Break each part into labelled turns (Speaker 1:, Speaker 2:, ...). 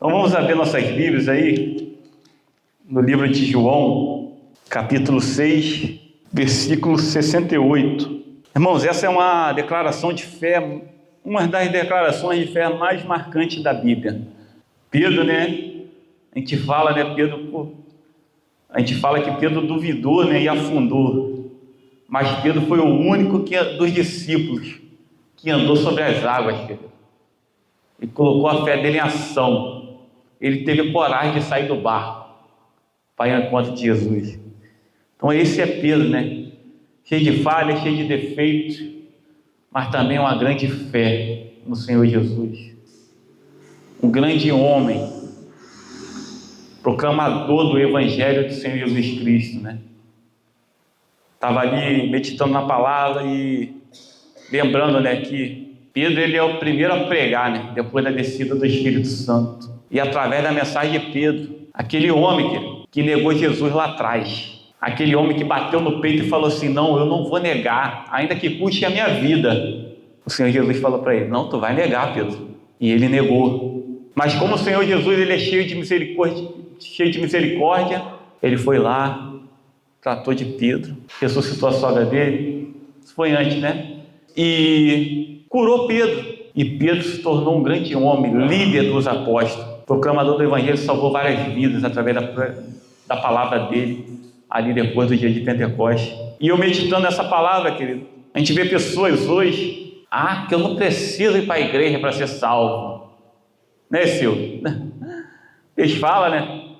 Speaker 1: Então vamos abrir nossas Bíblias aí, no livro de João, capítulo 6, versículo 68. Irmãos, essa é uma declaração de fé, uma das declarações de fé mais marcantes da Bíblia. Pedro, a gente fala que Pedro duvidou, e afundou. Mas Pedro foi o único dos discípulos que andou sobre as águas, Pedro. E colocou a fé dele em ação. Ele teve coragem de sair do barco para ir ao encontro de Jesus. Então esse é Pedro, cheio de falhas, cheio de defeitos, mas também uma grande fé no Senhor Jesus. Um grande homem, proclamador do Evangelho do Senhor Jesus Cristo, Estava ali meditando na palavra e lembrando, que Pedro ele é o primeiro a pregar, depois da descida do Espírito Santo. E através da mensagem de Pedro, aquele homem que negou Jesus lá atrás, aquele homem que bateu no peito e falou assim: não, eu não vou negar, ainda que custe a minha vida. O Senhor Jesus falou para ele: não, tu vai negar, Pedro. E ele negou. Mas como o Senhor Jesus ele é cheio de misericórdia, ele foi lá, tratou de Pedro, ressuscitou a sogra dele, isso foi antes, e curou Pedro. E Pedro se tornou um grande homem, líder dos apóstolos, proclamador do Evangelho, salvou várias vidas através da palavra dele, ali depois do dia de Pentecostes. E eu meditando nessa palavra, querido, a gente vê pessoas hoje, que eu não preciso ir para a igreja para ser salvo. Silvio? Eles falam,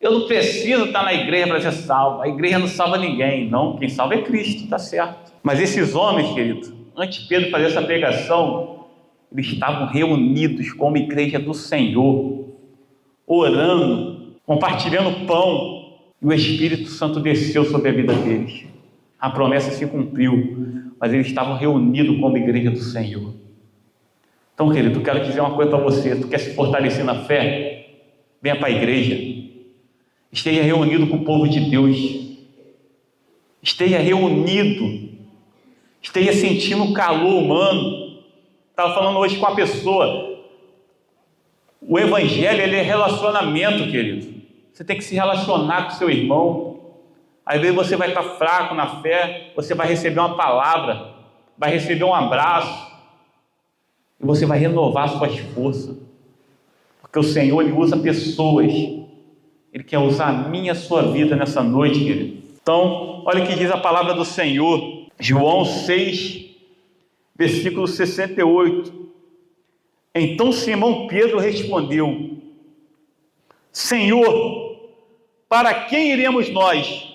Speaker 1: eu não preciso estar na igreja para ser salvo, a igreja não salva ninguém. Não, quem salva é Cristo, está certo. Mas esses homens, querido, antes de Pedro fazer essa pregação, eles estavam reunidos como igreja do Senhor, orando, compartilhando pão, e o Espírito Santo desceu sobre a vida deles. A promessa se cumpriu, mas eles estavam reunidos como igreja do Senhor. Então, querido, eu quero dizer uma coisa para você: tu quer se fortalecer na fé? Venha para a igreja, esteja reunido com o povo de Deus, esteja reunido, esteja sentindo o calor humano. Estava falando hoje com uma pessoa, o Evangelho ele é relacionamento, querido. Você tem que se relacionar com seu irmão. Às vezes você vai estar fraco na fé, você vai receber uma palavra, vai receber um abraço, e você vai renovar suas forças, porque o Senhor ele usa pessoas, Ele quer usar a minha e a sua vida nessa noite, querido. Então, olha o que diz a palavra do Senhor, João 6, versículo 68. Então Simão Pedro respondeu: Senhor, para quem iremos nós?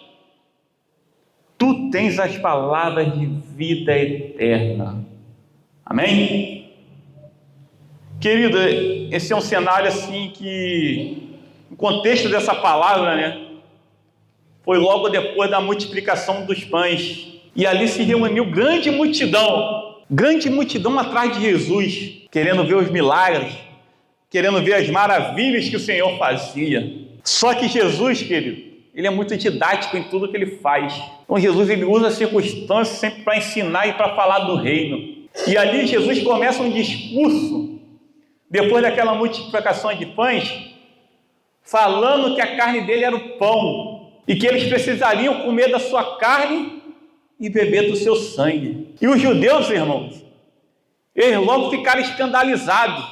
Speaker 1: Tu tens as palavras de vida eterna. Amém? Querido, esse é um cenário assim que, o contexto dessa palavra, foi logo depois da multiplicação dos pães. E ali se reuniu grande multidão atrás de Jesus, querendo ver os milagres, querendo ver as maravilhas que o Senhor fazia. Só que Jesus, querido, ele é muito didático em tudo que ele faz. Então Jesus ele usa as circunstâncias sempre para ensinar e para falar do reino. E ali Jesus começa um discurso, depois daquela multiplicação de pães, falando que a carne dele era o pão, e que eles precisariam comer da sua carne e beber do seu sangue. E os judeus, irmãos, eles logo ficaram escandalizados,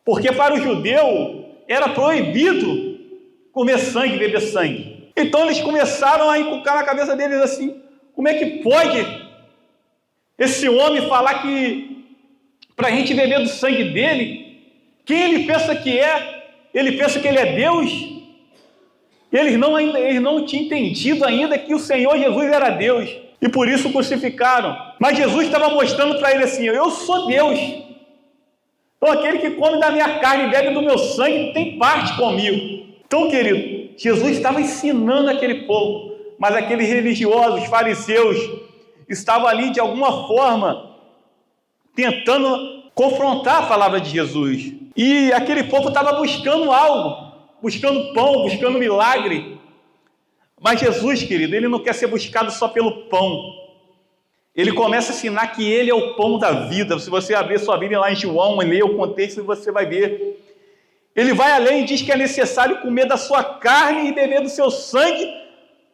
Speaker 1: porque para o judeu era proibido comer sangue, beber sangue. Então eles começaram a inculcar na cabeça deles assim: como é que pode esse homem falar que para a gente beber do sangue dele? Quem ele pensa que é? Ele pensa que ele é Deus? Eles não tinham entendido ainda que o Senhor Jesus era Deus, e por isso o crucificaram. Mas Jesus estava mostrando para ele assim: eu sou Deus. Então aquele que come da minha carne e bebe do meu sangue tem parte comigo. Então, querido, Jesus estava ensinando aquele povo, mas aqueles religiosos, fariseus, estavam ali de alguma forma tentando confrontar a palavra de Jesus. E aquele povo estava buscando algo, buscando pão, buscando milagre. Mas Jesus, querido, ele não quer ser buscado só pelo pão. Ele começa a ensinar que ele é o pão da vida. Se você abrir sua Bíblia lá em João e ler o contexto, você vai ver Ele vai além e diz que é necessário comer da sua carne e beber do seu sangue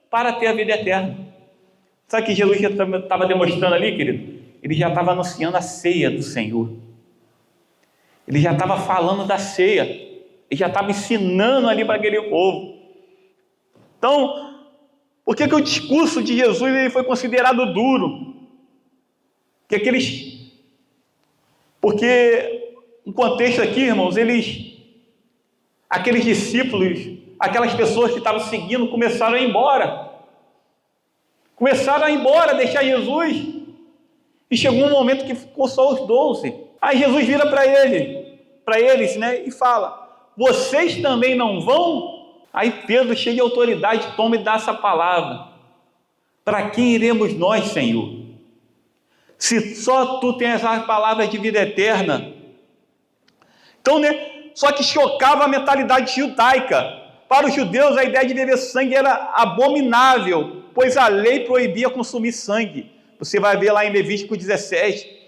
Speaker 1: para ter a vida eterna. Sabe o que Jesus já estava demonstrando ali, querido? Ele já estava anunciando a ceia do Senhor. Ele já estava falando da ceia. Ele já estava ensinando ali para aquele povo. Então, por que o discurso de Jesus ele foi considerado duro? Porque no contexto aqui, irmãos, aqueles discípulos, aquelas pessoas que estavam seguindo, começaram a ir embora. Começaram a ir embora, deixar Jesus. E chegou um momento que ficou só os 12. Aí Jesus vira para eles, né, e fala: vocês também não vão? Aí Pedro, cheio de autoridade, toma e dá essa palavra: para quem iremos nós, Senhor? Se só tu tens as palavras de vida eterna. Então, né, só que chocava a mentalidade judaica. Para os judeus, a ideia de beber sangue era abominável, pois a lei proibia consumir sangue. Você vai ver lá em Levítico 17.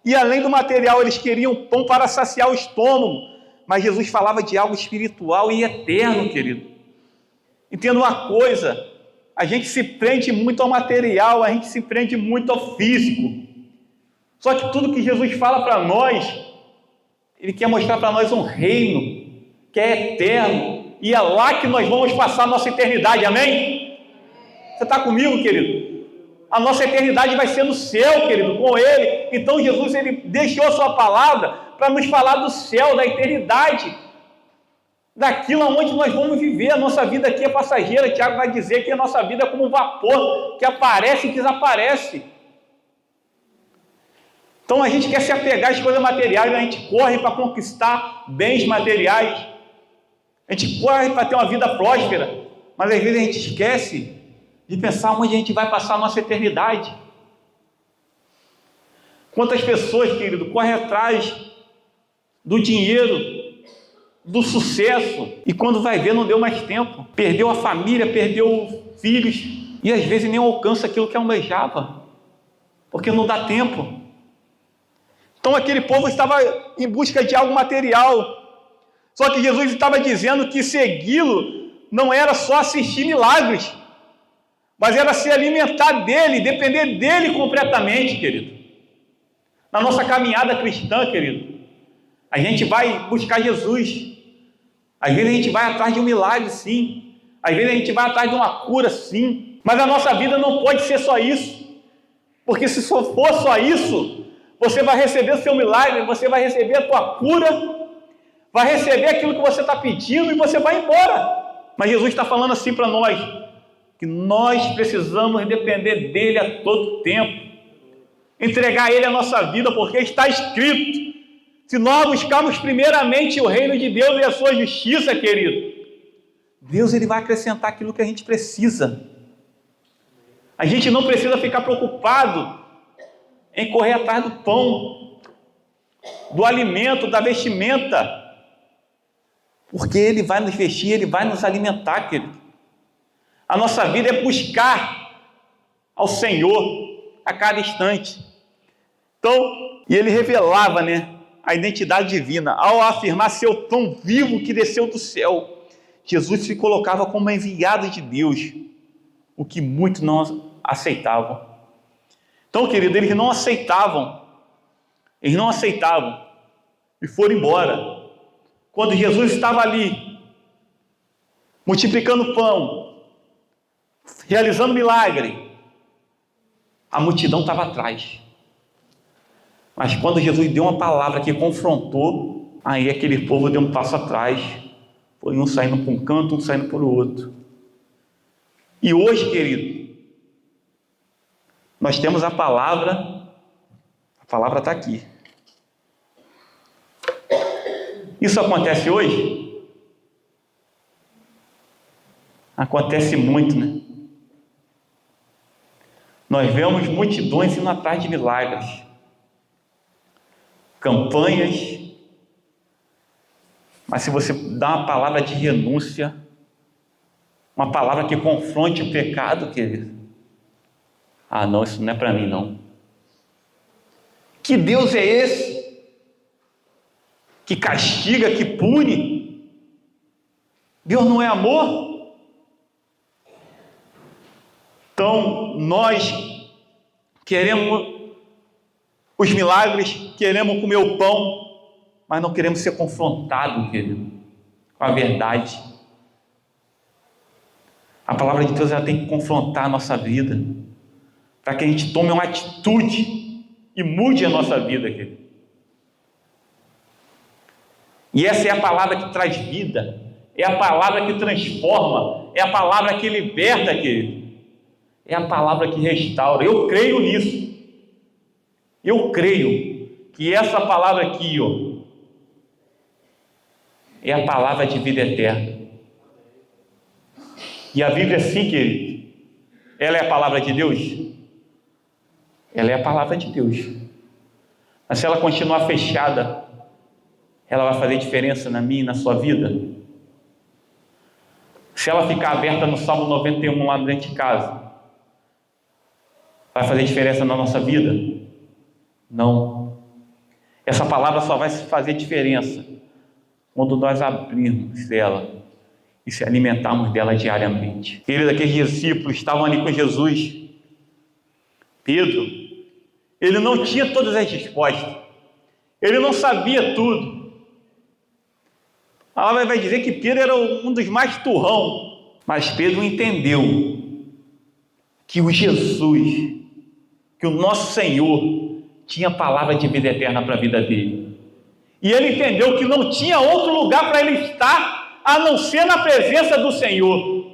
Speaker 1: E além do material, eles queriam pão para saciar o estômago. Mas Jesus falava de algo espiritual e eterno, querido. Entenda uma coisa: a gente se prende muito ao material, a gente se prende muito ao físico. Só que tudo que Jesus fala para nós, Ele quer mostrar para nós um reino que é eterno, e é lá que nós vamos passar a nossa eternidade, amém? Você está comigo, querido? A nossa eternidade vai ser no céu, querido, com Ele. Então Jesus, Ele deixou a sua palavra para nos falar do céu, da eternidade, daquilo onde nós vamos viver. A nossa vida aqui é passageira. Tiago vai dizer que a nossa vida é como um vapor, que aparece e desaparece. Então a gente quer se apegar às coisas materiais, a gente corre para conquistar bens materiais, a gente corre para ter uma vida próspera, mas às vezes a gente esquece de pensar onde a gente vai passar a nossa eternidade. Quantas pessoas, querido, correm atrás do dinheiro, do sucesso, e quando vai ver não deu mais tempo, perdeu a família, perdeu filhos, e às vezes nem alcança aquilo que almejava, porque não dá tempo. Então aquele povo estava em busca de algo material. Só que Jesus estava dizendo que segui-lo não era só assistir milagres, mas era se alimentar dele, depender dele completamente, querido. Na nossa caminhada cristã, querido, a gente vai buscar Jesus. Às vezes a gente vai atrás de um milagre, sim. Às vezes a gente vai atrás de uma cura, sim. Mas a nossa vida não pode ser só isso. Porque se só for só isso, você vai receber o seu milagre, você vai receber a tua cura, vai receber aquilo que você está pedindo e você vai embora. Mas Jesus está falando assim para nós, que nós precisamos depender dele a todo tempo, entregar a ele a nossa vida, porque está escrito: se nós buscarmos primeiramente o reino de Deus e a sua justiça, querido, Deus ele vai acrescentar aquilo que a gente precisa. A gente não precisa ficar preocupado em correr atrás do pão, do alimento, da vestimenta, porque Ele vai nos vestir, Ele vai nos alimentar, querido. A nossa vida é buscar ao Senhor a cada instante. Então, e Ele revelava, né, a identidade divina, ao afirmar ser o pão vivo que desceu do céu. Jesus se colocava como enviado de Deus, o que muitos não aceitavam. Então, querido, eles não aceitavam e foram embora. Quando Jesus estava ali, multiplicando pão, realizando milagre, a multidão estava atrás. Mas quando Jesus deu uma palavra que confrontou, aí aquele povo deu um passo atrás, foi um saindo para um canto, um saindo para o outro. E hoje, querido, nós temos a palavra está aqui. Isso acontece hoje? Acontece muito, né? Nós vemos multidões indo atrás de milagres, campanhas, mas se você dá uma palavra de renúncia, uma palavra que confronte o pecado, querido, não, isso não é para mim, não. Que Deus é esse? Que castiga, que pune? Deus não é amor? Então, nós queremos os milagres, queremos comer o pão, mas não queremos ser confrontados, querido, com a verdade. A palavra de Deus, ela tem que confrontar a nossa vida, para que a gente tome uma atitude e mude a nossa vida, querido. E essa é a palavra que traz vida, é a palavra que transforma, é a palavra que liberta, querido. É a palavra que restaura. Eu creio nisso. Eu creio que essa palavra aqui, ó, é a palavra de vida eterna. E a Bíblia, sim, querido, ela é a palavra de Deus? Ela é a palavra de Deus. Mas se ela continuar fechada, ela vai fazer diferença na minha e na sua vida? Se ela ficar aberta no Salmo 91 lá dentro de casa, vai fazer diferença na nossa vida? Não. Essa palavra só vai fazer diferença quando nós abrirmos ela e se alimentarmos dela diariamente. Queridos, aqueles discípulos estavam ali com Jesus. Pedro, ele não tinha todas as respostas. Ele não sabia tudo. A palavra vai dizer que Pedro era um dos mais turrão. Mas Pedro entendeu que o Jesus, que o nosso Senhor, tinha palavra de vida eterna para a vida dele. E ele entendeu que não tinha outro lugar para ele estar, a não ser na presença do Senhor.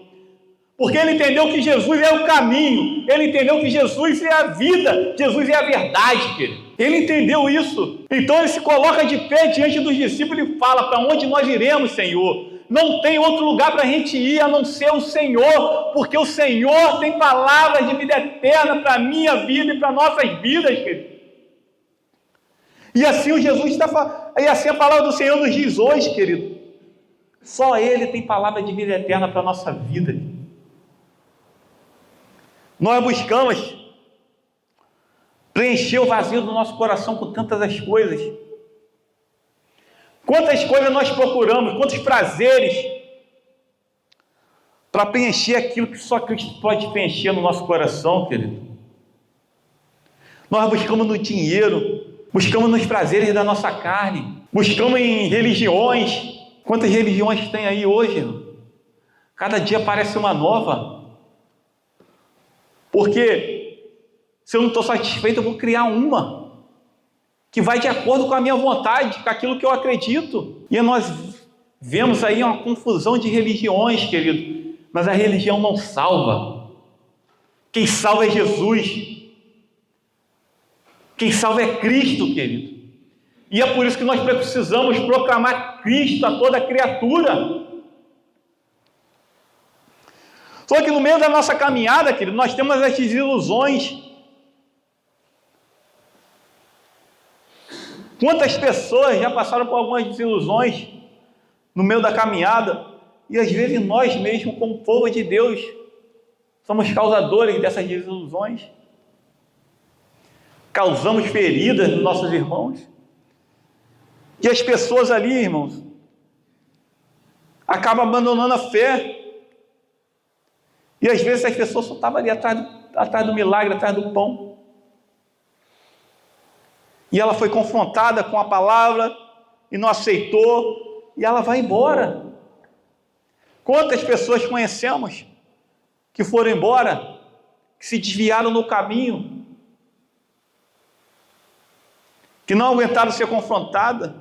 Speaker 1: Porque ele entendeu que Jesus é o caminho, ele entendeu que Jesus é a vida, Jesus é a verdade, querido. Ele entendeu isso. Então ele se coloca de pé diante dos discípulos e fala: para onde nós iremos, Senhor? Não tem outro lugar para a gente ir a não ser o Senhor, porque o Senhor tem palavras de vida eterna para a minha vida e para nossas vidas, querido. E assim o Jesus está, e assim a palavra do Senhor nos diz hoje, querido. Só Ele tem palavra de vida eterna para a nossa vida. Nós buscamos preencher o vazio do nosso coração com tantas as coisas. Quantas coisas nós procuramos, quantos prazeres para preencher aquilo que só Cristo pode preencher no nosso coração, querido. Nós buscamos no dinheiro, buscamos nos prazeres da nossa carne, buscamos em religiões. Quantas religiões tem aí hoje, irmão? Cada dia aparece uma nova. Porque se eu não estou satisfeito, eu vou criar uma que vai de acordo com a minha vontade, com aquilo que eu acredito. E nós vemos aí uma confusão de religiões, querido. Mas a religião não salva. Quem salva é Jesus. Quem salva é Cristo, querido. E é por isso que nós precisamos proclamar Cristo a toda criatura. Só que no meio da nossa caminhada, querido, nós temos as desilusões. Quantas pessoas já passaram por algumas desilusões no meio da caminhada, e às vezes nós mesmos, como povo de Deus, somos causadores dessas desilusões. Causamos feridas nos nossos irmãos. E as pessoas ali, irmãos, acabam abandonando a fé. E às vezes as pessoas só estavam ali atrás do milagre, atrás do pão. E ela foi confrontada com a palavra e não aceitou, e ela vai embora. Quantas pessoas conhecemos que foram embora, que se desviaram no caminho, que não aguentaram ser confrontadas?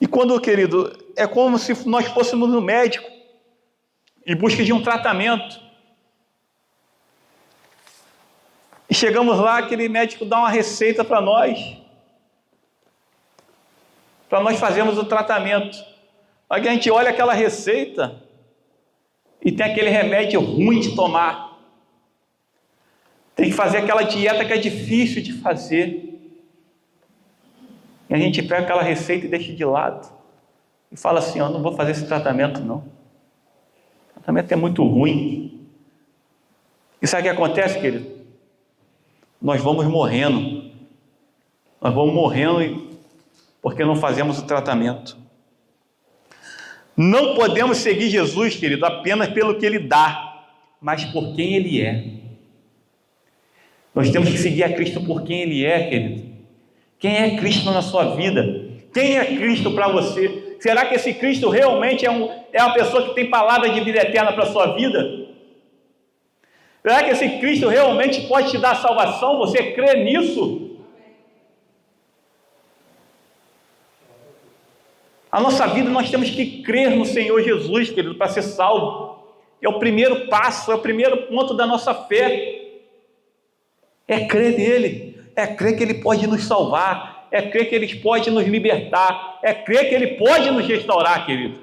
Speaker 1: E quando, querido, é como se nós fôssemos no médico em busca de um tratamento. E chegamos lá, aquele médico dá uma receita para nós fazermos o tratamento. Aí a gente olha aquela receita e tem aquele remédio ruim de tomar. Tem que fazer aquela dieta que é difícil de fazer. E a gente pega aquela receita e deixa de lado. E fala assim: eu não vou fazer esse tratamento não. O tratamento é muito ruim. E sabe o que acontece, querido? Nós vamos morrendo. Nós vamos morrendo porque não fazemos o tratamento. Não podemos seguir Jesus, querido, apenas pelo que Ele dá, mas por quem Ele é. Nós temos que seguir a Cristo por quem Ele é, querido. Quem é Cristo na sua vida? Quem é Cristo para você? Será que esse Cristo realmente é uma pessoa que tem palavra de vida eterna para a sua vida? Será que esse Cristo realmente pode te dar salvação? Você crê nisso? A nossa vida, nós temos que crer no Senhor Jesus, querido, para ser salvo. É o primeiro passo, é o primeiro ponto da nossa fé. É crer nele, é crer que Ele pode nos salvar, é crer que Ele pode nos libertar, é crer que Ele pode nos restaurar, querido.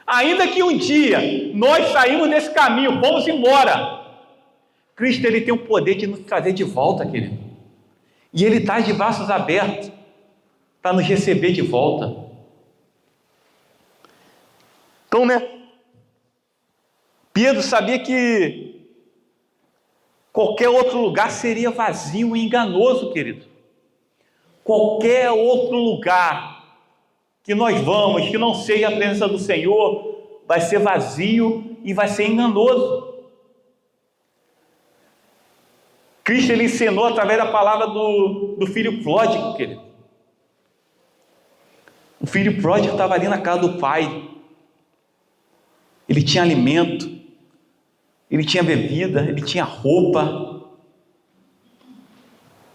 Speaker 1: Ainda que um dia nós saímos desse caminho, vamos embora, Cristo, Ele tem o poder de nos trazer de volta, querido. E Ele está de braços abertos para nos receber de volta. Então, Pedro sabia que qualquer outro lugar seria vazio e enganoso, querido. Qualquer outro lugar que nós vamos, que não seja a presença do Senhor, vai ser vazio e vai ser enganoso. Cristo, Ele ensinou através da palavra do filho pródigo, querido. O filho pródigo estava ali na casa do pai. Ele tinha alimento, ele tinha bebida, ele tinha roupa,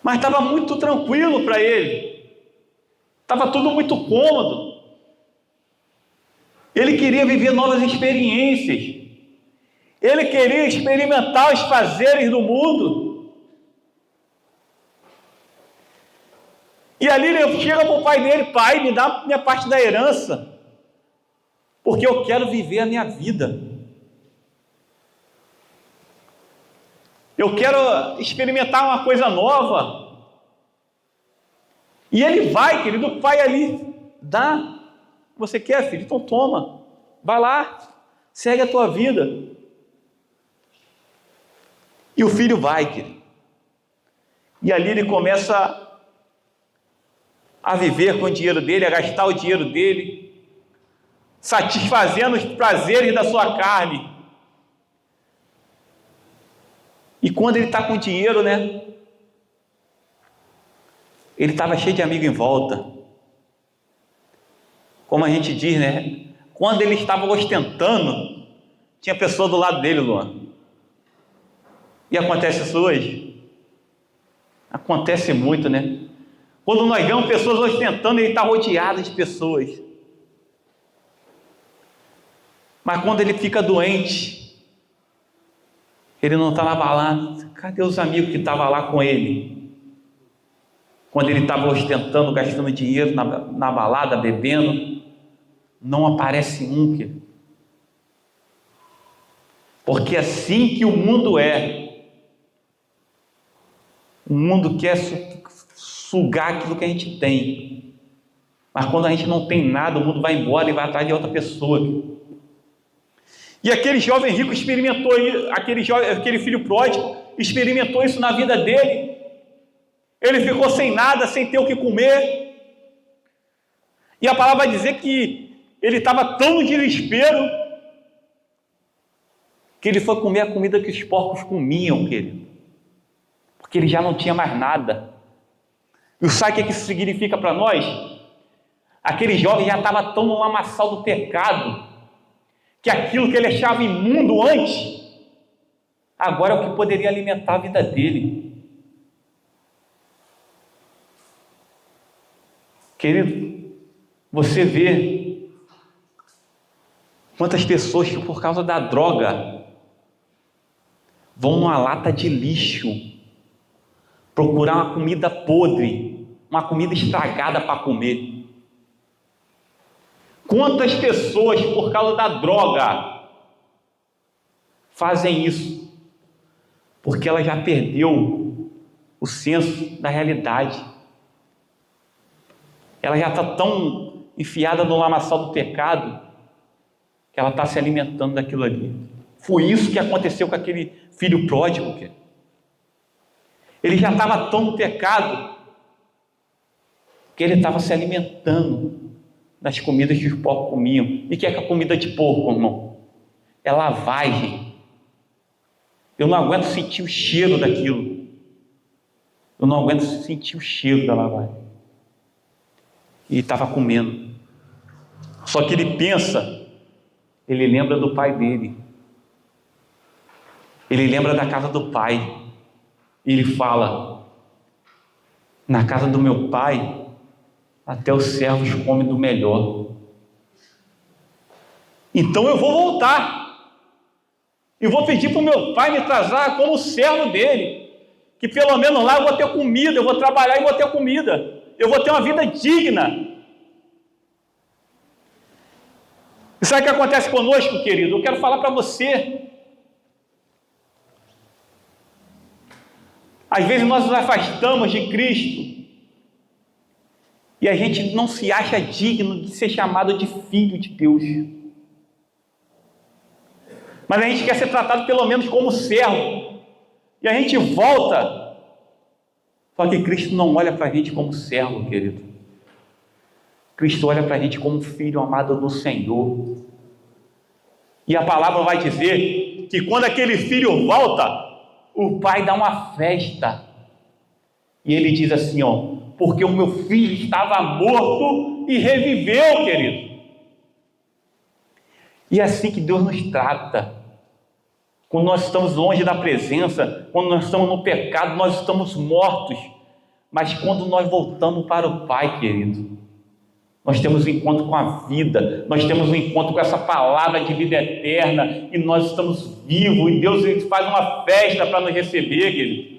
Speaker 1: mas estava muito tranquilo para ele, estava tudo muito cômodo. Ele queria viver novas experiências, ele queria experimentar os prazeres do mundo. E ali ele chega para o pai dele: pai, me dá minha parte da herança, porque eu quero viver a minha vida. Eu quero experimentar uma coisa nova. E ele vai, querido, o pai ali: dá, você quer, filho? Então toma, vai lá, segue a tua vida. E o filho vai, querido. E ali ele começa a viver com o dinheiro dele, a gastar o dinheiro dele, satisfazendo os prazeres da sua carne. E quando ele está com dinheiro, ele estava cheio de amigos em volta. Como a gente diz, quando ele estava ostentando, tinha pessoa do lado dele, Luan. E acontece isso hoje? Acontece muito, Quando nós vemos pessoas ostentando, ele está rodeado de pessoas. Mas quando ele fica doente, ele não está na balada. Cadê os amigos que estavam lá com ele? Quando ele estava ostentando, gastando dinheiro na balada, bebendo, não aparece um, querido. Porque assim que o mundo é, o mundo quer sugar aquilo que a gente tem. Mas quando a gente não tem nada, o mundo vai embora e vai atrás de outra pessoa. E aquele jovem rico experimentou isso, aquele filho pródigo experimentou isso na vida dele. Ele ficou sem nada, sem ter o que comer. E a palavra vai dizer que ele estava tão no desespero que ele foi comer a comida que os porcos comiam, querido. Porque ele já não tinha mais nada. E sabe o que isso significa para nós? Aquele jovem já estava tão no lamaçal do pecado, que aquilo que ele achava imundo antes, agora é o que poderia alimentar a vida dele. Querido, você vê quantas pessoas que por causa da droga vão numa lata de lixo procurar uma comida podre, uma comida estragada para comer. Quantas pessoas, por causa da droga, fazem isso? Porque ela já perdeu o senso da realidade. Ela já está tão enfiada no lamaçal do pecado que ela está se alimentando daquilo ali. Foi isso que aconteceu com aquele filho pródigo. Ele já estava tão no pecado Porque ele estava se alimentando das comidas que os porcos comiam. E o que é a comida de porco, irmão? É lavagem. Eu não aguento sentir o cheiro daquilo. Eu não aguento sentir o cheiro da lavagem. E estava comendo. Só que ele pensa, ele lembra do pai dele. Ele lembra da casa do pai. E ele fala: na casa do meu pai, até os servos comem do melhor. Então eu vou voltar. E vou pedir para o meu pai me trazer como servo dele. Que pelo menos lá eu vou ter comida, eu vou trabalhar e vou ter comida. Eu vou ter uma vida digna. E sabe o que acontece conosco, querido? Eu quero falar para você. Às vezes nós nos afastamos de Cristo e a gente não se acha digno de ser chamado de filho de Deus. Mas a gente quer ser tratado pelo menos como servo. E a gente volta. Só que Cristo não olha para a gente como servo, querido. Cristo olha para a gente como filho amado do Senhor. E a palavra vai dizer que quando aquele filho volta, o pai dá uma festa. E ele diz assim, ó: porque o meu filho estava morto e reviveu, querido. E é assim que Deus nos trata. Quando nós estamos longe da presença, quando nós estamos no pecado, nós estamos mortos. Mas quando nós voltamos para o Pai, querido, nós temos um encontro com a vida, nós temos um encontro com essa palavra de vida eterna, e nós estamos vivos, e Deus ele faz uma festa para nos receber, querido.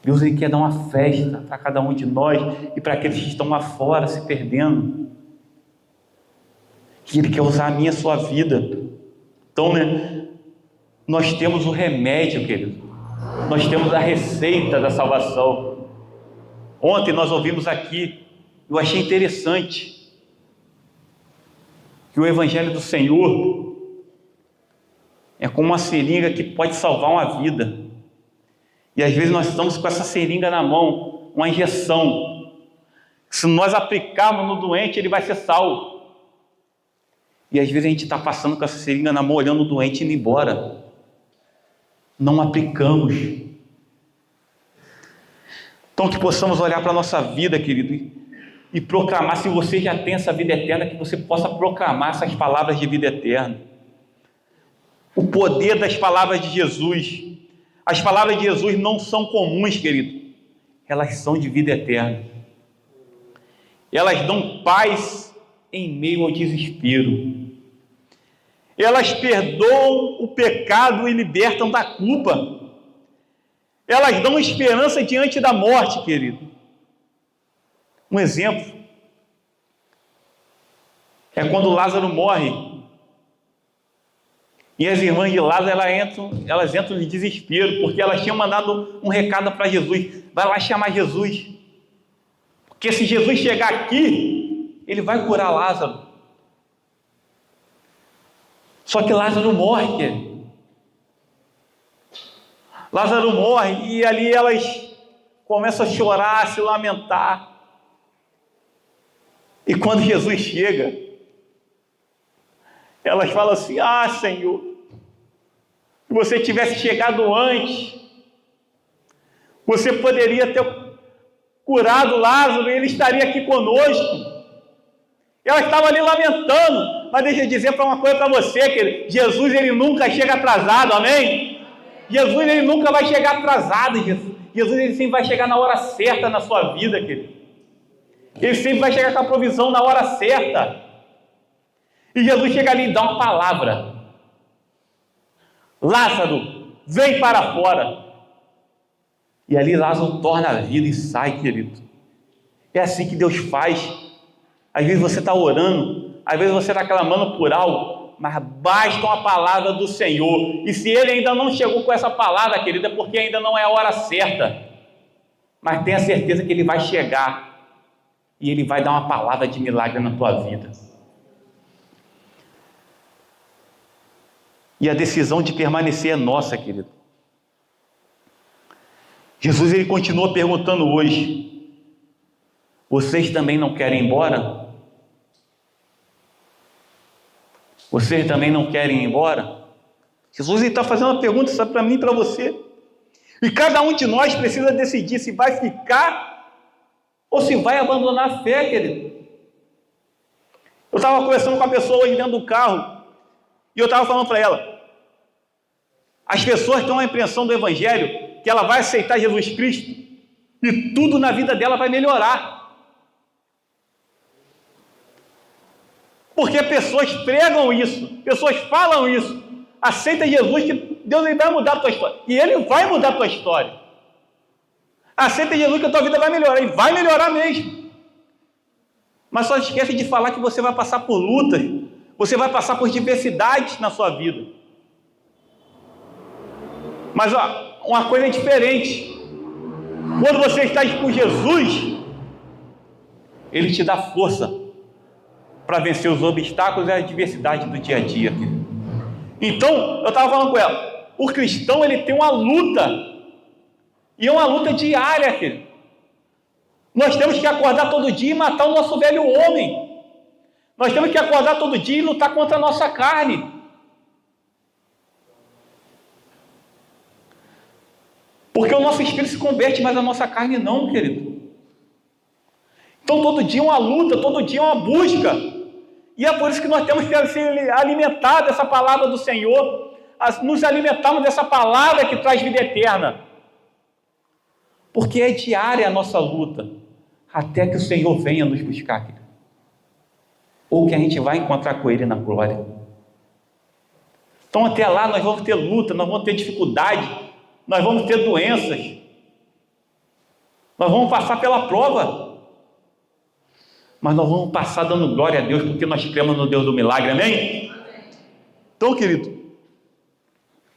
Speaker 1: Deus ele quer dar uma festa para cada um de nós, e para aqueles que estão lá fora se perdendo. Que Ele quer usar a minha e a sua vida. Então, nós temos o remédio, querido. Nós temos a receita da salvação. Ontem nós ouvimos aqui, eu achei interessante, que o Evangelho do Senhor é como uma seringa que pode salvar uma vida. E às vezes nós estamos com essa seringa na mão, uma injeção. Se nós aplicarmos no doente, ele vai ser salvo. E às vezes a gente está passando com essa seringa na mão, olhando o doente indo embora. Não aplicamos. Então que possamos olhar para a nossa vida, querido, e proclamar. Se você já tem essa vida eterna, que você possa proclamar essas palavras de vida eterna. O poder das palavras de Jesus. As palavras de Jesus não são comuns, querido. Elas são de vida eterna. Elas dão paz em meio ao desespero. Elas perdoam o pecado e libertam da culpa. Elas dão esperança diante da morte, querido. Um exemplo é quando Lázaro morre. E as irmãs de Lázaro elas entram em desespero, porque elas tinham mandado um recado para Jesus: vai lá chamar Jesus, porque se Jesus chegar aqui, ele vai curar Lázaro. Só que Lázaro morre, querido. Lázaro morre, e ali elas começam a chorar, a se lamentar. E quando Jesus chega, elas falam assim: ah, Senhor, se você tivesse chegado antes, você poderia ter curado Lázaro e ele estaria aqui conosco. Ela estava ali lamentando, mas deixa eu dizer uma coisa para você, querido: Jesus ele nunca chega atrasado, amém? Jesus ele nunca vai chegar atrasado. Jesus ele sempre vai chegar na hora certa na sua vida, querido. Ele sempre vai chegar com a provisão na hora certa. E Jesus chega ali e dá uma palavra: Lázaro, vem para fora. E ali Lázaro torna a vida e sai, querido. É assim que Deus faz. Às vezes você está orando, às vezes você está clamando por algo, mas basta uma palavra do Senhor. E se Ele ainda não chegou com essa palavra, querida, é porque ainda não é a hora certa. Mas tenha certeza que Ele vai chegar. E Ele vai dar uma palavra de milagre na tua vida. E a decisão de permanecer é nossa, querido. Jesus ele continua perguntando hoje: Vocês também não querem ir embora? Vocês também não querem ir embora? Jesus está fazendo uma pergunta para mim e para você. E cada um de nós precisa decidir se vai ficar ou se vai abandonar a fé, querido. Eu estava conversando com uma pessoa hoje dentro do carro e eu estava falando para ela: as pessoas têm uma impressão do Evangelho que ela vai aceitar Jesus Cristo e tudo na vida dela vai melhorar. Porque pessoas pregam isso, pessoas falam isso. Aceita Jesus que Deus ele vai mudar a tua história. E Ele vai mudar a tua história. Aceita Jesus que a tua vida vai melhorar. E vai melhorar mesmo. Mas só esquece de falar que você vai passar por lutas. Você vai passar por diversidades na sua vida. Mas ó, uma coisa é diferente. Quando você está com Jesus, Ele te dá força para vencer os obstáculos e as adversidades do dia a dia. Então, eu estava falando com ela, o cristão ele tem uma luta, e é uma luta diária, querido. Nós temos que acordar todo dia e matar o nosso velho homem. Nós temos que acordar todo dia e lutar contra a nossa carne. Porque o nosso espírito se converte, mas a nossa carne não, querido. Então todo dia é uma luta, todo dia é uma busca. E é por isso que nós temos que se alimentar dessa palavra do Senhor, nos alimentarmos dessa palavra que traz vida eterna. Porque é diária a nossa luta, até que o Senhor venha nos buscar, querido. Ou que a gente vai encontrar com Ele na glória. Então até lá nós vamos ter luta, nós vamos ter dificuldade, nós vamos ter doenças, nós vamos passar pela prova. Mas nós vamos passar dando glória a Deus, porque nós cremos no Deus do milagre, amém? Então, querido,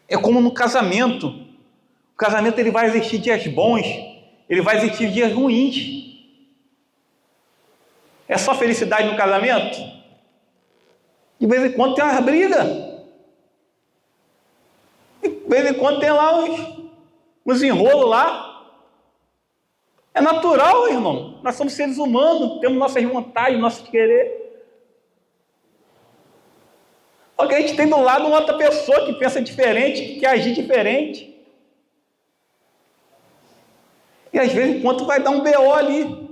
Speaker 1: é como no casamento. O casamento ele vai existir dias bons, ele vai existir dias ruins. É só felicidade no casamento? De vez em quando tem umas brigas. De vez em quando tem lá uns enrolos lá. É natural, irmão. Nós somos seres humanos, temos nossas vontades, nossos querer. Só que a gente tem do lado uma outra pessoa que pensa diferente, que quer agir diferente. E às vezes, enquanto vai dar um BO ali.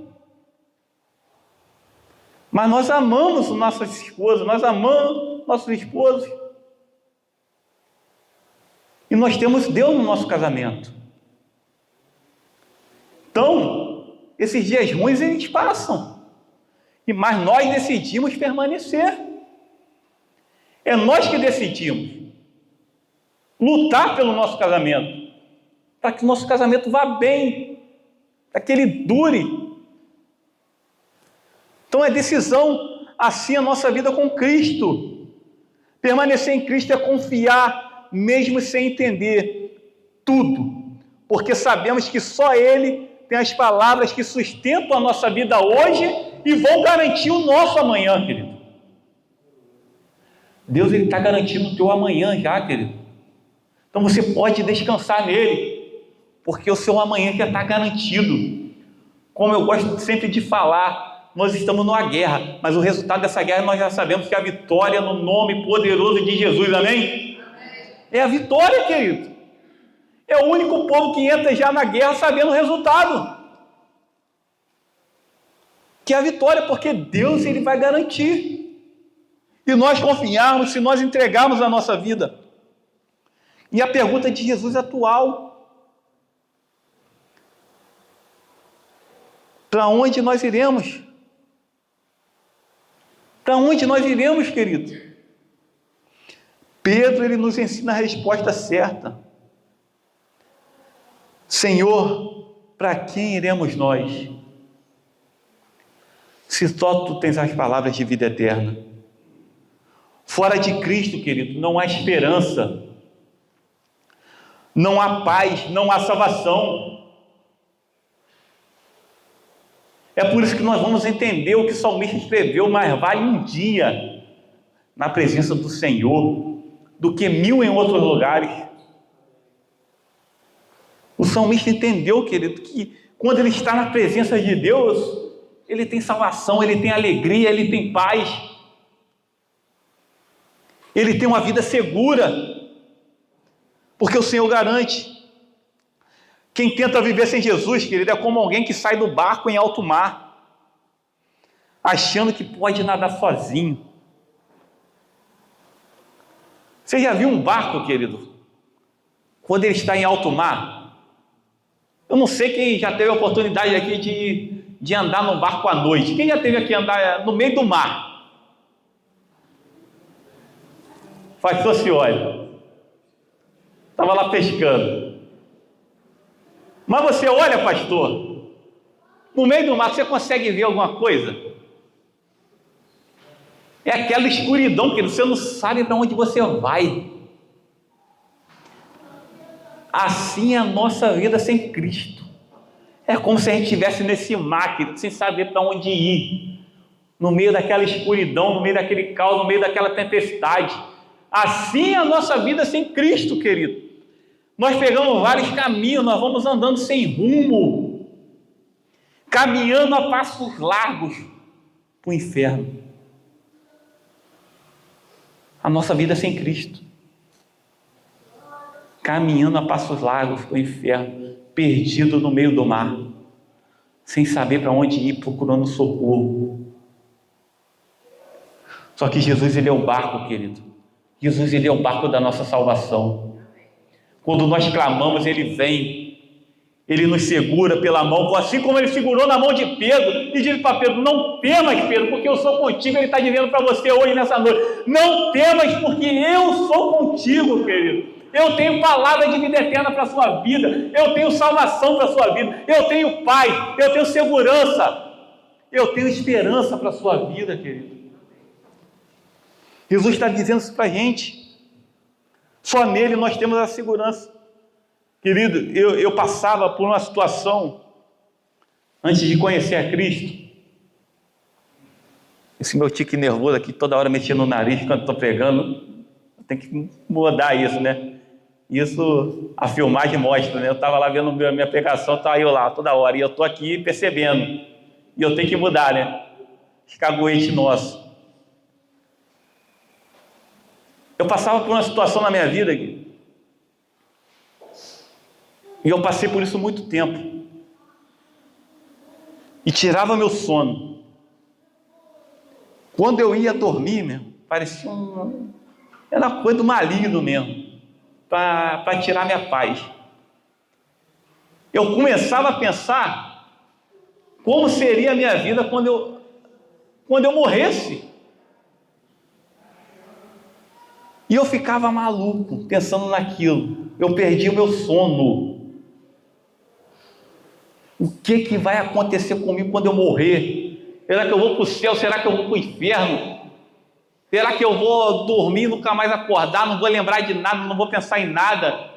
Speaker 1: Mas nós amamos nossas esposas, nós amamos nossos esposos. E nós temos Deus no nosso casamento. Então, esses dias ruins eles passam. Mas nós decidimos permanecer. É nós que decidimos lutar pelo nosso casamento, para que o nosso casamento vá bem, para que ele dure. Então é decisão assim a nossa vida com Cristo. Permanecer em Cristo é confiar, mesmo sem entender tudo, porque sabemos que só Ele tem as palavras que sustentam a nossa vida hoje e vão garantir o nosso amanhã, querido. Deus está garantindo o teu amanhã já, querido. Então você pode descansar nele, porque o seu amanhã já está garantido. Como eu gosto sempre de falar, nós estamos numa guerra, mas o resultado dessa guerra nós já sabemos que é a vitória no nome poderoso de Jesus, amém? É a vitória, querido. É o único povo que entra já na guerra sabendo o resultado. Que é a vitória, porque Deus ele vai garantir. E nós confiarmos, se nós entregarmos a nossa vida. E a pergunta de Jesus é atual: para onde nós iremos? Para onde nós iremos, querido? Pedro ele nos ensina a resposta certa. Senhor, para quem iremos nós? Se só tu tens as palavras de vida eterna. Fora de Cristo, querido, não há esperança, não há paz, não há salvação. É por isso que nós vamos entender o que o salmista escreveu: mais vale um dia na presença do Senhor do que 1000 em outros lugares. O salmista entendeu, querido, que quando ele está na presença de Deus, ele tem salvação, ele tem alegria, ele tem paz, ele tem uma vida segura, porque o Senhor garante. Quem tenta viver sem Jesus, querido, é como alguém que sai do barco em alto mar, achando que pode nadar sozinho. Você já viu um barco, querido, quando ele está em alto mar? Eu não sei quem já teve a oportunidade aqui de andar num barco à noite. Quem já teve aqui andar no meio do mar? Pastor Cioli estava lá pescando. Mas você olha, pastor, no meio do mar, você consegue ver alguma coisa? É aquela escuridão que você não sabe para onde você vai. Assim é a nossa vida sem Cristo. É como se a gente estivesse nesse mar, sem saber para onde ir, no meio daquela escuridão, no meio daquele caos, no meio daquela tempestade. Assim é a nossa vida sem Cristo, querido. Nós pegamos vários caminhos, nós vamos andando sem rumo, caminhando a passos largos para o inferno. A nossa vida sem Cristo, caminhando a passos largos para o inferno, perdido no meio do mar, sem saber para onde ir, procurando socorro. Só que Jesus, ele é o barco, querido. Jesus, ele é o barco da nossa salvação. Quando nós clamamos, ele vem, ele nos segura pela mão, assim como ele segurou na mão de Pedro, e disse para Pedro: não temas, Pedro, porque eu sou contigo. Ele está dizendo para você hoje, nessa noite: não temas, porque eu sou contigo, querido. Eu tenho palavra de vida eterna para a sua vida, eu tenho salvação para a sua vida, eu tenho paz, eu tenho segurança, eu tenho esperança para a sua vida, querido. Jesus está dizendo isso para a gente. Só nele nós temos a segurança. Querido, eu passava por uma situação, antes de conhecer a Cristo, esse meu tique nervoso aqui, toda hora mexendo no nariz quando estou pregando, tem que mudar isso, né? Isso a filmagem mostra, né? Eu estava lá vendo a minha pregação, estava eu lá toda hora, e eu estou aqui percebendo, e eu tenho que mudar, né? Escagoete nosso. Eu passava por uma situação na minha vida aqui, e eu passei por isso muito tempo, e tirava meu sono. Quando eu ia dormir, mesmo, parecia era coisa do maligno mesmo, para tirar minha paz. Eu começava a pensar como seria a minha vida quando eu morresse. E eu ficava maluco pensando naquilo. Eu perdi o meu sono. O que vai acontecer comigo quando eu morrer? Será que eu vou para o céu? Será que eu vou para o inferno? Será que eu vou dormir, nunca mais acordar, não vou lembrar de nada, não vou pensar em nada?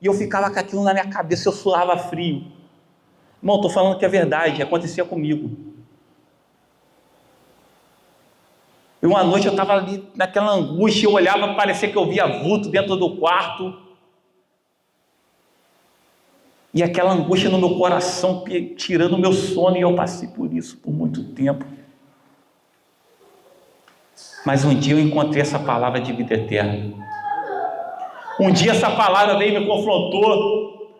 Speaker 1: E eu ficava com aquilo na minha cabeça, eu suava frio. Irmão, estou falando que é verdade, acontecia comigo. E uma noite eu estava ali naquela angústia, eu olhava, parecia que eu via vulto dentro do quarto. E aquela angústia no meu coração, tirando o meu sono, e eu passei por isso por muito tempo. Mas um dia eu encontrei essa palavra de vida eterna. Um dia essa palavra veio e me confrontou,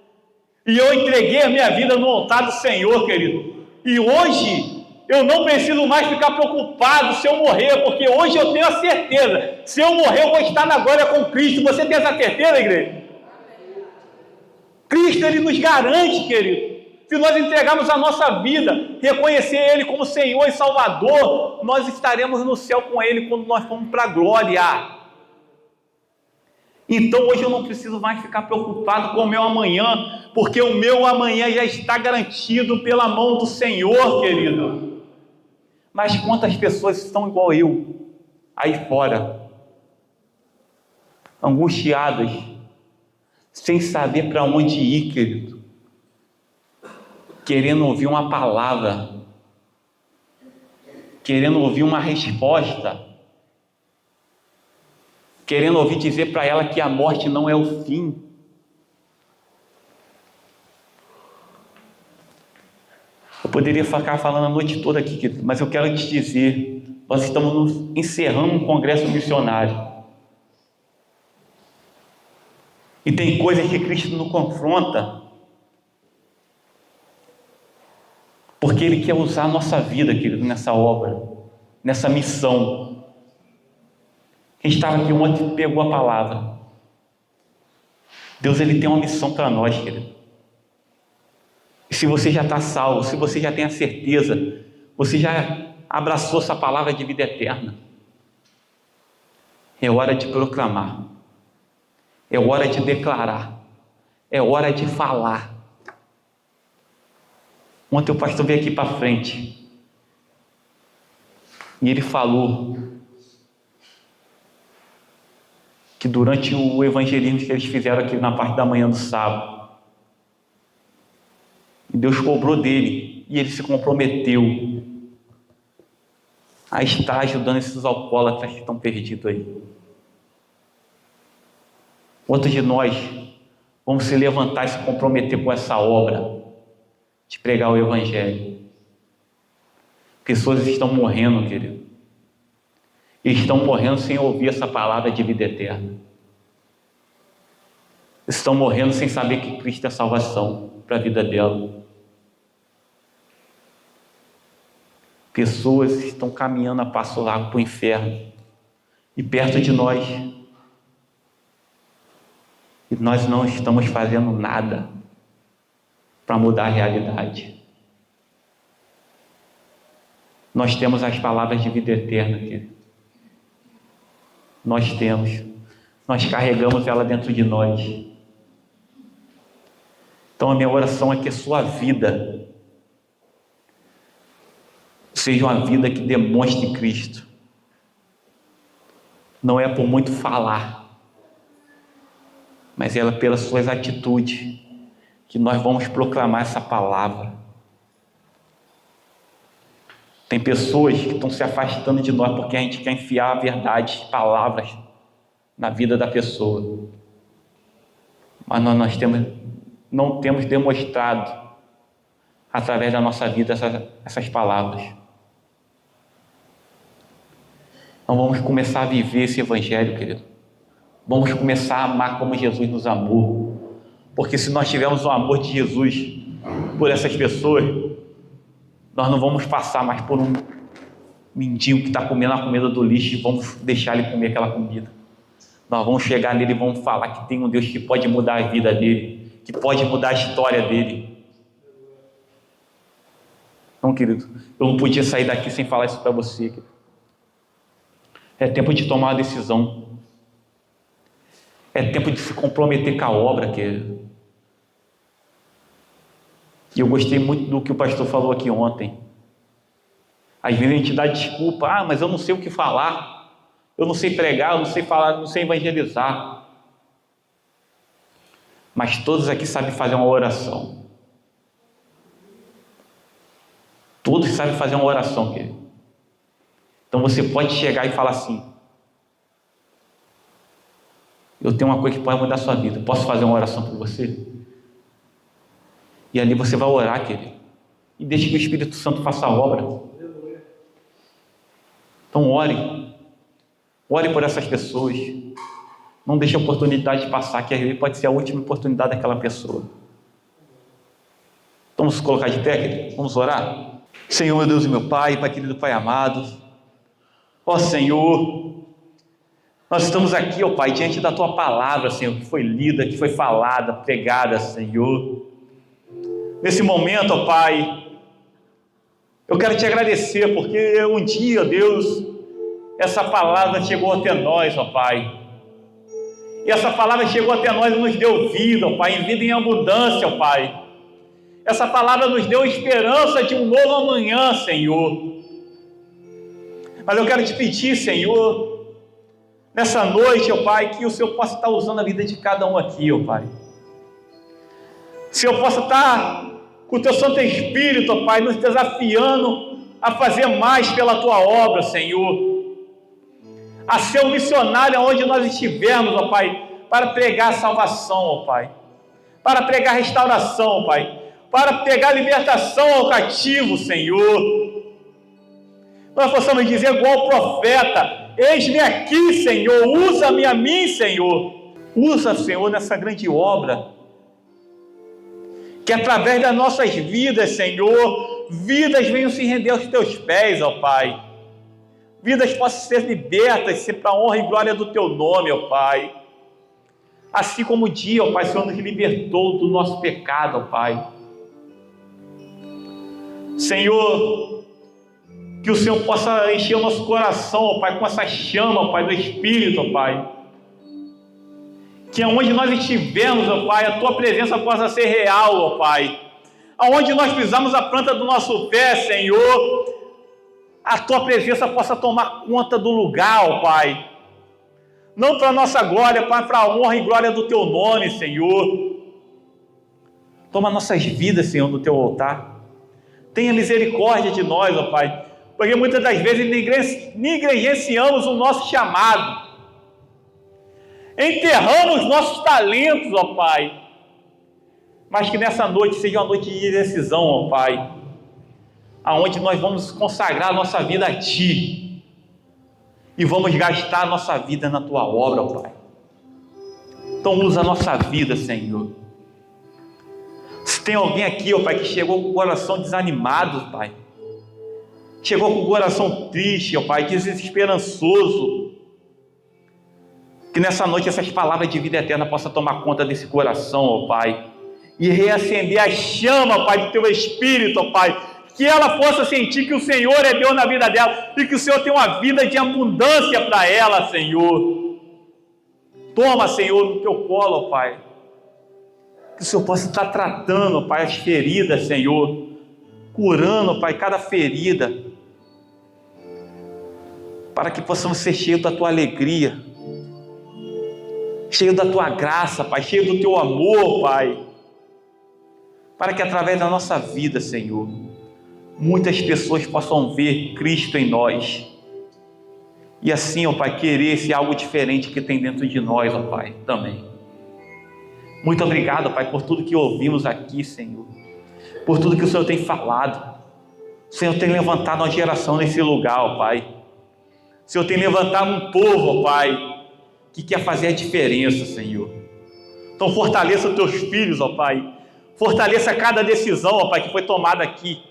Speaker 1: e eu entreguei a minha vida no altar do Senhor, querido. E hoje eu não preciso mais ficar preocupado se eu morrer, porque hoje eu tenho a certeza, se eu morrer eu vou estar na glória com Cristo. Você tem essa certeza, igreja? Cristo, ele nos garante, querido. Se nós entregarmos a nossa vida, reconhecer Ele como Senhor e Salvador, nós estaremos no céu com Ele quando nós formos para a glória. Então hoje eu não preciso mais ficar preocupado com o meu amanhã, porque o meu amanhã já está garantido pela mão do Senhor, querido. Mas quantas pessoas estão igual eu, aí fora, angustiadas, sem saber para onde ir, querido, querendo ouvir uma palavra, querendo ouvir uma resposta, querendo ouvir dizer para ela que a morte não é o fim. Eu Poderia ficar falando a noite toda aqui, mas eu quero te dizer, nós estamos encerrando um congresso missionário. E tem coisas que Cristo nos confronta, porque Ele quer usar a nossa vida, querido, nessa obra, nessa missão. Quem estava aqui ontem pegou a palavra. Deus, Ele tem uma missão para nós, querido. E se você já está salvo, se você já tem a certeza, você já abraçou essa palavra de vida eterna, é hora de proclamar, é hora de declarar, é hora de falar. Ontem o pastor veio aqui para frente e ele falou que durante o evangelismo que eles fizeram aqui na parte da manhã do sábado, Deus cobrou dele e ele se comprometeu a estar ajudando esses alcoólatras que estão perdidos aí. Outros de nós vamos se levantar e se comprometer com essa obra de pregar o evangelho. Pessoas estão morrendo, querido, e estão morrendo sem ouvir essa palavra de vida eterna. Estão morrendo sem saber que Cristo é a salvação para a vida dela. Pessoas estão caminhando a passo largo para o inferno e perto de nós, e nós não estamos fazendo nada para mudar a realidade. Nós temos as palavras de vida eterna, querido. Nós carregamos ela dentro de nós. Então a minha oração é que a sua vida seja uma vida que demonstre Cristo. Não é por muito falar, mas é pelas suas atitudes que nós vamos proclamar essa palavra. Tem pessoas que estão se afastando de nós porque a gente quer enfiar verdades, palavras na vida da pessoa. Mas nós não temos demonstrado através da nossa vida essas palavras. Então vamos começar a viver esse evangelho, querido. Vamos começar a amar como Jesus nos amou. Porque se nós tivermos o amor de Jesus por essas pessoas, nós não vamos passar mais por um mendigo que está comendo a comida do lixo e vamos deixar ele comer aquela comida. Nós vamos chegar nele e vamos falar que tem um Deus que pode mudar a vida dele, que pode mudar a história dele. Então, querido, eu não podia sair daqui sem falar isso para você, querido. É tempo de tomar uma decisão. É tempo de se comprometer com a obra, querido. E eu gostei muito do que o pastor falou aqui ontem. Às vezes a gente dá desculpa, mas eu não sei o que falar, eu não sei pregar, eu não sei falar, eu não sei evangelizar. Mas todos aqui sabem fazer uma oração. Todos sabem fazer uma oração, querido. Então você pode chegar e falar assim: eu tenho uma coisa que pode mudar a sua vida, posso fazer uma oração por você? E ali você vai orar, querido, e deixe que o Espírito Santo faça a obra. Então ore por essas pessoas, não deixe a oportunidade passar, que às vezes pode ser a última oportunidade daquela pessoa. Então vamos colocar de pé, querido? Vamos orar? Senhor, meu Deus e meu Pai, Pai querido, Pai amado, ó Senhor, nós estamos aqui, ó Pai, diante da Tua palavra, Senhor, que foi lida, que foi falada, pregada, Senhor. Nesse momento, ó Pai, eu quero Te agradecer, porque um dia, Deus, essa palavra chegou até nós, ó Pai, e essa palavra chegou até nós e nos deu vida, ó Pai, em vida em abundância, ó Pai. Essa palavra nos deu esperança de um novo amanhã, Senhor. Mas eu quero Te pedir, Senhor, nessa noite, ó Pai, que o Senhor possa estar usando a vida de cada um aqui, ó Pai. O Senhor possa estar com o Teu Santo Espírito, ó Pai, nos desafiando a fazer mais pela Tua obra, Senhor. A ser um missionário onde nós estivermos, ó Pai, para pregar a salvação, ó Pai. Para pregar a restauração, ó Pai. para pegar libertação ao cativo, Senhor. Nós possamos dizer igual o profeta: eis-me aqui, Senhor, usa-me a mim, Senhor. Usa, Senhor, nessa grande obra, que através das nossas vidas, Senhor, vidas venham se render aos teus pés, ó Pai. Vidas possam ser libertas, ser para a honra e glória do teu nome, ó Pai. Assim como o dia, ó Pai, o Senhor nos libertou do nosso pecado, ó Pai. Senhor, que o Senhor possa encher o nosso coração, ó Pai, com essa chama, ó Pai, do Espírito, ó Pai. Que aonde nós estivermos, ó Pai, a Tua presença possa ser real, ó Pai. Aonde nós pisamos a planta do nosso pé, Senhor, a Tua presença possa tomar conta do lugar, ó Pai. Não para a nossa glória, Pai, para a honra e glória do Teu nome, Senhor. Toma nossas vidas, Senhor, no Teu altar. Tenha misericórdia de nós, ó Pai, porque muitas das vezes negligenciamos o nosso chamado. Enterramos nossos talentos, ó Pai. Mas que nessa noite seja uma noite de decisão, ó Pai, aonde nós vamos consagrar a nossa vida a Ti e vamos gastar a nossa vida na Tua obra, ó Pai. Então usa a nossa vida, Senhor. Se tem alguém aqui, ó Pai, que chegou com o coração desanimado, Pai, chegou com o coração triste, ó Pai, desesperançoso, que nessa noite essas palavras de vida eterna possam tomar conta desse coração, ó Pai, e reacender a chama, Pai, do Teu Espírito, ó Pai, que ela possa sentir que o Senhor é Deus na vida dela e que o Senhor tem uma vida de abundância para ela, Senhor. Toma, Senhor, no Teu colo, ó Pai, que o Senhor possa estar tratando, ó Pai, as feridas, Senhor, curando, ó Pai, cada ferida, para que possamos ser cheios da Tua alegria, cheio da Tua graça, Pai, cheio do Teu amor, Pai, para que através da nossa vida, Senhor, muitas pessoas possam ver Cristo em nós, e assim, ó Pai, querer esse algo diferente que tem dentro de nós, ó Pai, também. Muito obrigado, Pai, por tudo que ouvimos aqui, Senhor, por tudo que o Senhor tem falado. O Senhor tem levantado uma geração nesse lugar, ó Pai. O Senhor tem levantado um povo, ó Pai, que quer fazer a diferença, Senhor. Então fortaleça os Teus filhos, ó Pai. Fortaleça cada decisão, ó Pai, que foi tomada aqui.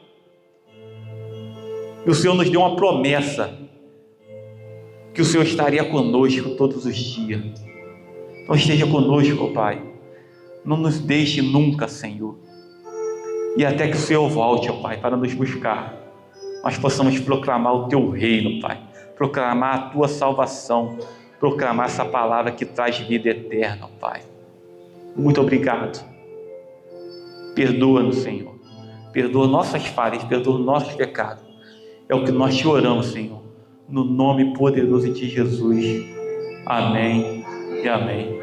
Speaker 1: E o Senhor nos deu uma promessa, que o Senhor estaria conosco todos os dias. Então esteja conosco, ó Pai. Não nos deixe nunca, Senhor. E até que o Senhor volte, ó Pai, para nos buscar, nós possamos proclamar o Teu reino, Pai. Proclamar a Tua salvação. Proclamar essa palavra que traz vida eterna, ó Pai. Muito obrigado. Perdoa-nos, Senhor. Perdoa nossas falhas, perdoa nossos pecados. É o que nós te oramos, Senhor, no nome poderoso de Jesus. Amém e amém.